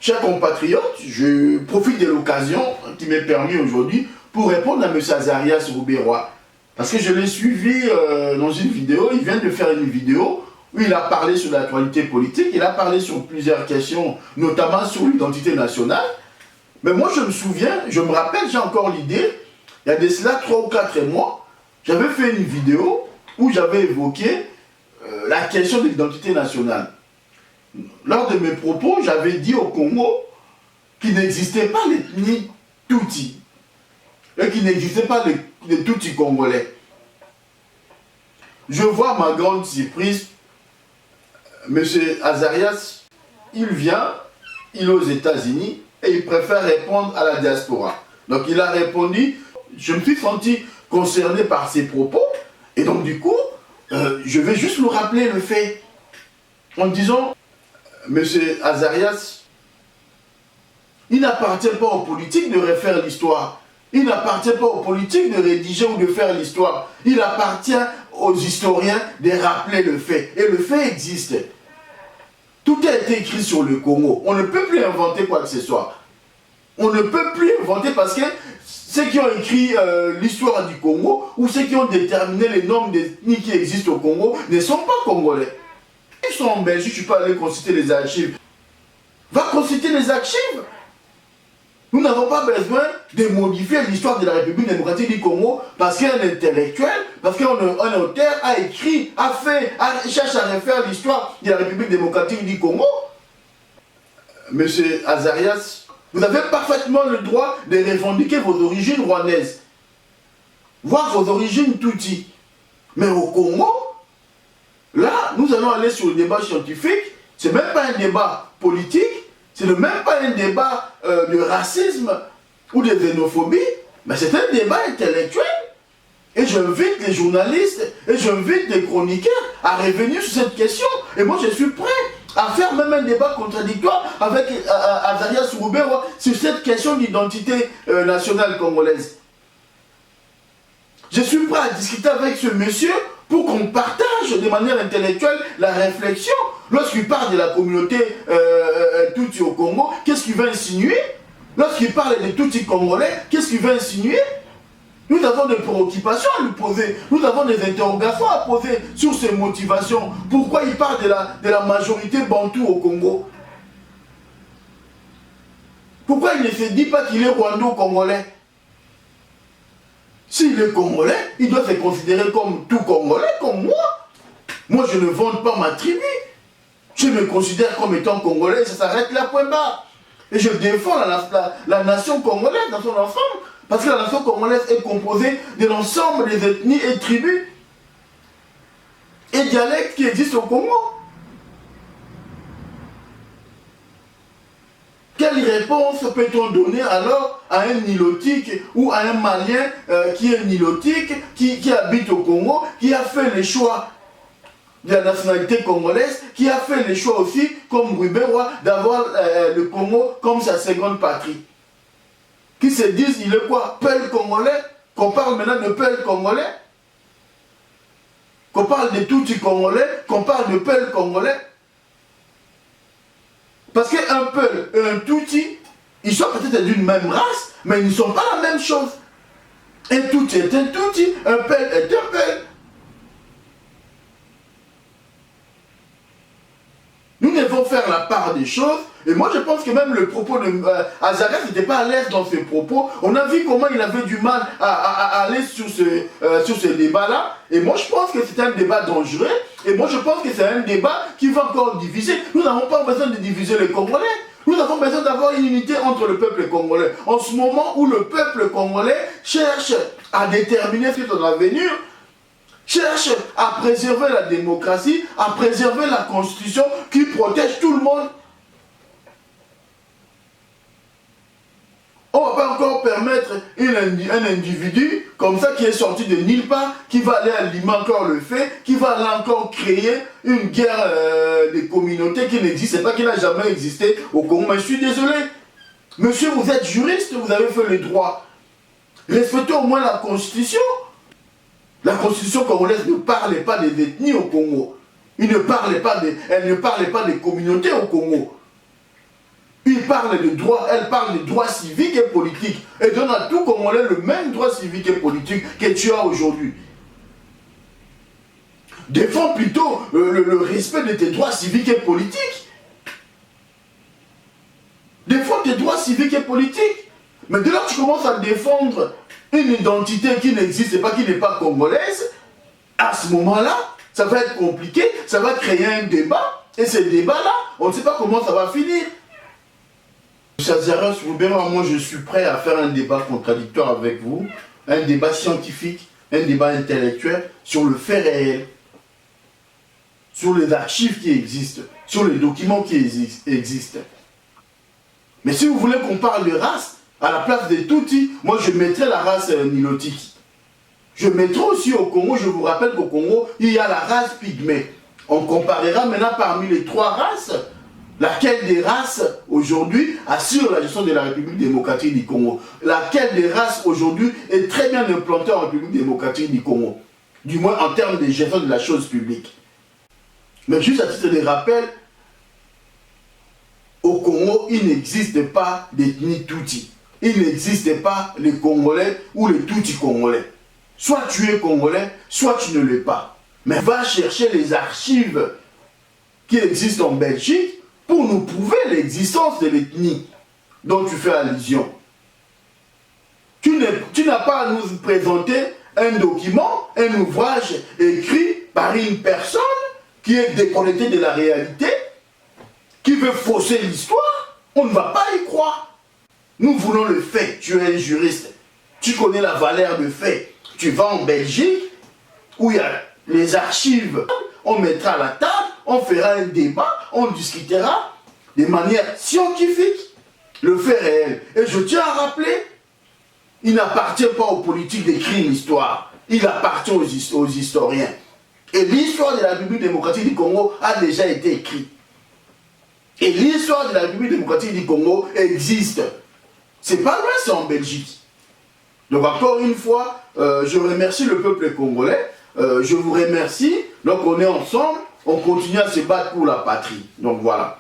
chers compatriotes, je profite de l'occasion qui m'est permis aujourd'hui pour répondre à M. Azarias Rouberoy. Parce que je l'ai suivi dans une vidéo, il vient de faire une vidéo où il a parlé sur l'actualité politique, il a parlé sur plusieurs questions, notamment sur l'identité nationale. Mais moi je me souviens, je me rappelle, j'ai encore l'idée, il y a de cela 3 ou 4 mois, j'avais fait une vidéo où j'avais évoqué la question de l'identité nationale. Lors de mes propos, j'avais dit au Congo qu'il n'existait pas l'ethnie Tutsi et qu'il n'existait pas les Tutsis congolais. Je vois ma grande surprise, M. Azarias, il vient, il est aux États-Unis et il préfère répondre à la diaspora. Donc il a répondu, je me suis senti concerné par ses propos et donc du coup, je vais juste lui rappeler le fait en disant, M. Azarias, il n'appartient pas aux politiques de refaire l'histoire. Il n'appartient pas aux politiques de rédiger ou de faire l'histoire. Il appartient aux historiens de rappeler le fait. Et le fait existe. Tout a été écrit sur le Congo. On ne peut plus inventer quoi que ce soit. On ne peut plus inventer parce que ceux qui ont écrit l'histoire du Congo ou ceux qui ont déterminé les normes d'ethnie qui existent au Congo ne sont pas congolais. Ils sont en Belgique, tu peux aller consulter les archives. Va consulter les archives. Nous n'avons pas besoin de modifier l'histoire de la République démocratique du Congo parce qu'un intellectuel, parce qu'un auteur a écrit, cherche à refaire l'histoire de la République démocratique du Congo. Monsieur Azarias, vous avez parfaitement le droit de revendiquer vos origines rwandaises, voire vos origines tutsi. Mais au Congo, là, nous allons aller sur le débat scientifique, c'est même pas un débat politique, c'est même pas un débat de racisme ou de xénophobie, mais c'est un débat intellectuel. Et j'invite les journalistes et j'invite les chroniqueurs à revenir sur cette question. Et moi, je suis prêt à faire même un débat contradictoire avec Azarias Rouberoy sur cette question d'identité nationale congolaise. Je suis prêt à discuter avec ce monsieur pour qu'on partage de manière intellectuelle la réflexion. Lorsqu'il parle de la communauté Tutsi au Congo, qu'est-ce qu'il va insinuer? Lorsqu'il parle des Tutsis congolais, qu'est-ce qu'il va insinuer? Nous avons des préoccupations à lui poser, nous avons des interrogations à poser sur ses motivations. Pourquoi il parle de la majorité bantou au Congo? Pourquoi il ne se dit pas qu'il est rwando-congolais? S'il est congolais, il doit se considérer comme tout congolais, comme moi. Moi, je ne vante pas ma tribu. Je me considère comme étant congolais, ça s'arrête là, point barre. Et je défends la nation congolaise dans son ensemble. Parce que la nation congolaise est composée de l'ensemble des ethnies et tribus et dialectes qui existent au Congo. Quelle réponse peut-on donner alors à un nilotique ou à un Malien qui est nilotique, qui habite au Congo, qui a fait le choix de la nationalité congolaise, qui a fait le choix aussi, comme Rouberoy, d'avoir le Congo comme sa seconde patrie? Qui se disent, il est quoi, peuple congolais? Qu'on parle maintenant de peuple congolais? Qu'on parle de Tutsi congolais? Qu'on parle de peuple congolais? Parce qu'un peuple et un Tutsi, ils sont peut-être d'une même race, mais ils ne sont pas la même chose. Un Tutsi est un Tutsi, un peuple est un peuple. Nous devons faire la part des choses. Et moi, je pense que même le propos de Azarias n'était pas à l'aise dans ses propos. On a vu comment il avait du mal à aller sur ce débat-là. Et moi, je pense que c'est un débat dangereux. Et moi, je pense que c'est un débat qui va encore diviser. Nous n'avons pas besoin de diviser les Congolais. Nous avons besoin d'avoir une unité entre le peuple congolais. En ce moment où le peuple congolais cherche à déterminer son avenir, cherche à préserver la démocratie, à préserver la constitution qui protège tout le monde. On ne va pas encore permettre un individu comme ça qui est sorti de nulle part, qui va aller alimenter encore le fait, qui va aller encore créer une guerre des communautés qui n'existe pas, qui n'a jamais existé au Congo. Mais je suis désolé. Monsieur, vous êtes juriste, vous avez fait le droit. Respectez au moins la Constitution. La Constitution congolaise ne parlait pas des ethnies au Congo. Elle ne parlait pas des communautés au Congo. Il elle parle de droits civiques et politiques. Et donne à tout Congolais le même droit civique et politique que tu as aujourd'hui. Défends plutôt le respect de tes droits civiques et politiques. Défends tes droits civiques et politiques. Mais dès lors que tu commences à défendre une identité qui n'existe pas, qui n'est pas congolaise, à ce moment-là, ça va être compliqué, ça va créer un débat. Et ce débat-là, on ne sait pas comment ça va finir. Monsieur Azarias, moi je suis prêt à faire un débat contradictoire avec vous, un débat scientifique, un débat intellectuel sur le fait réel, sur les archives qui existent, sur les documents qui existent. Mais si vous voulez qu'on parle de race, à la place des Tutsis, moi je mettrai la race nilotique. Je mettrai aussi au Congo, je vous rappelle qu'au Congo, il y a la race pygmée. On comparera maintenant parmi les trois races, laquelle des races aujourd'hui assure la gestion de la République démocratique du Congo. Laquelle des races aujourd'hui est très bien implantée en République démocratique du Congo. Du moins en termes de gestion de la chose publique. Mais juste à titre de rappel, au Congo, il n'existe pas d'ethnie Tutsi. Il n'existe pas les Congolais ou les Tutsis congolais. Soit tu es Congolais, soit tu ne l'es pas. Mais va chercher les archives qui existent en Belgique pour nous prouver l'existence de l'ethnie dont tu fais allusion. Tu n'as pas à nous présenter un document, un ouvrage écrit par une personne qui est déconnectée de la réalité, qui veut fausser l'histoire. On ne va pas y croire. Nous voulons le fait. Tu es un juriste. Tu connais la valeur de fait. Tu vas en Belgique, où il y a les archives. On mettra à la table, on fera un débat, on discutera de manière scientifique le fait réel. Et je tiens à rappeler, il n'appartient pas aux politiques d'écrire une histoire. Il appartient aux historiens. Et l'histoire de la République démocratique du Congo a déjà été écrite. Et l'histoire de la République démocratique du Congo existe. C'est pas loin, c'est en Belgique. Donc encore une fois, je remercie le peuple congolais. Je vous remercie. Donc on est ensemble, on continue à se battre pour la patrie. Donc voilà.